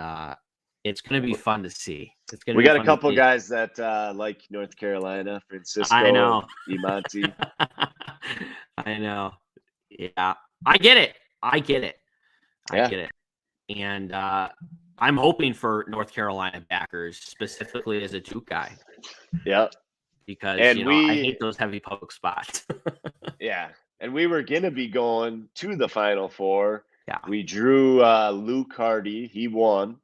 Speaker 1: it's going to be fun to see.
Speaker 2: We got a couple guys that like North Carolina, Francisco.
Speaker 1: I know.
Speaker 2: Imanti.
Speaker 1: I know. Yeah. I get it. I get it. And I'm hoping for North Carolina backers, specifically as a Duke guy.
Speaker 2: Yeah.
Speaker 1: Because, I hate those heavy public spots.
Speaker 2: Yeah. And we were going to be going to the Final Four.
Speaker 1: Yeah.
Speaker 2: We drew Luke Hardy. He won.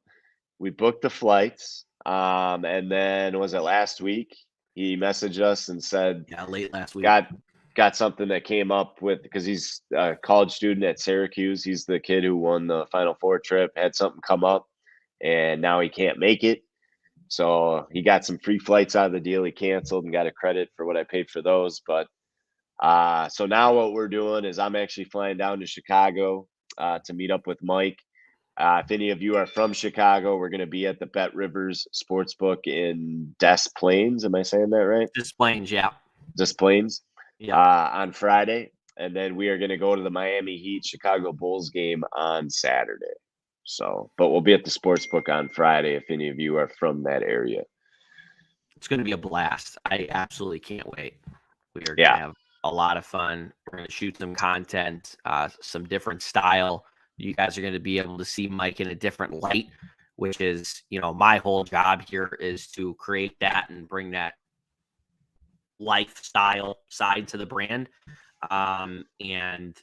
Speaker 2: We booked the flights. And then was it last week? He messaged us and said,
Speaker 1: late last week.
Speaker 2: Got something that came up with, because he's a college student at Syracuse. He's the kid who won the Final Four trip, had something come up, and now he can't make it. So he got some free flights out of the deal. He canceled and got a credit for what I paid for those. But so now what we're doing is I'm actually flying down to Chicago to meet up with Mike. If any of you are from Chicago, we're going to be at the Bet Rivers Sportsbook in Des Plaines. Am I saying that right?
Speaker 1: Des Plaines, yeah.
Speaker 2: Des Plaines.
Speaker 1: Yeah.
Speaker 2: On Friday. And then we are going to go to the Miami Heat Chicago Bulls game on Saturday. So, but we'll be at the Sportsbook on Friday if any of you are from that area.
Speaker 1: It's going to be a blast. I absolutely can't wait. We are going to have a lot of fun. We're going to shoot some content, some different style. You guys are going to be able to see Mike in a different light, which is, my whole job here is to create that and bring that lifestyle side to the brand. And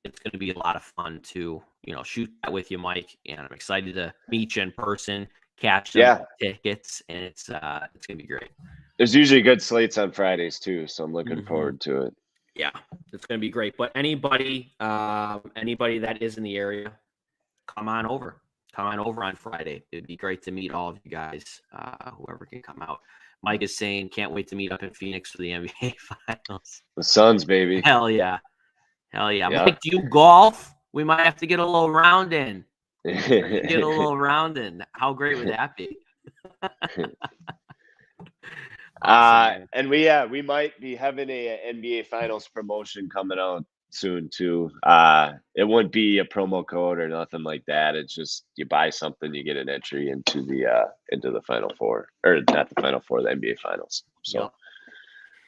Speaker 1: it's going to be a lot of fun to, shoot that with you, Mike. And I'm excited to meet you in person, catch some tickets, and it's going to be great.
Speaker 2: There's usually good slates on Fridays too, so I'm looking forward to it.
Speaker 1: Yeah, it's going to be great. But anybody that is in the area, come on over. Come on over on Friday. It'd be great to meet all of you guys, whoever can come out. Mike is saying, can't wait to meet up in Phoenix for the NBA Finals.
Speaker 2: The Suns, baby.
Speaker 1: Hell yeah. Mike, do you golf We might have to get a little round in. Get a little round in. How great would that be? Awesome,
Speaker 2: and we might be having a NBA Finals promotion coming out soon too. It wouldn't be a promo code or nothing like that. It's just you buy something, you get an entry into the Final Four, or not the Final Four, the NBA Finals. So
Speaker 1: yep.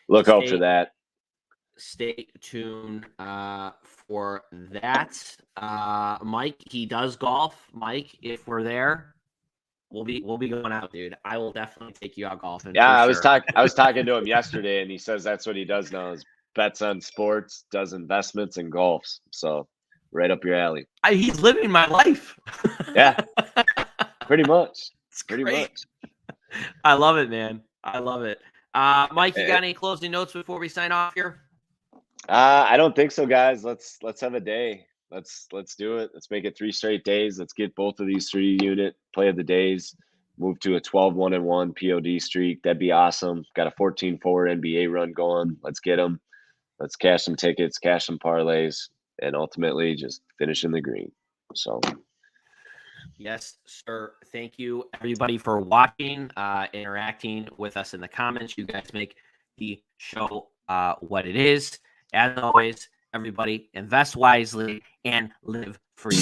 Speaker 2: look out for that.
Speaker 1: Stay tuned for that. Mike, he does golf. Mike, if we're there, we'll be going out, dude. I will definitely take you out golfing.
Speaker 2: Yeah, I
Speaker 1: was
Speaker 2: talking to him yesterday, and he says that's what he does now is bets on sports, does investments, and golfs. So right up your alley.
Speaker 1: He's living my life.
Speaker 2: Yeah, pretty much.
Speaker 1: It's
Speaker 2: pretty
Speaker 1: great.
Speaker 2: much.
Speaker 1: I love it, man. I love it. Mike, you got any closing notes before we sign off here?
Speaker 2: I don't think so, guys. Let's have a day. Let's do it. Let's make it 3 straight days. Let's get both of these 3-unit play of the days. Move to a 12-1-1 POD streak. That'd be awesome. Got a 14-4 NBA run going. Let's get them. Let's cash some tickets, cash some parlays, and ultimately just finish in the green. So.
Speaker 1: Yes, sir. Thank you, everybody, for watching, interacting with us in the comments. You guys make the show what it is. As always, everybody, invest wisely and live free.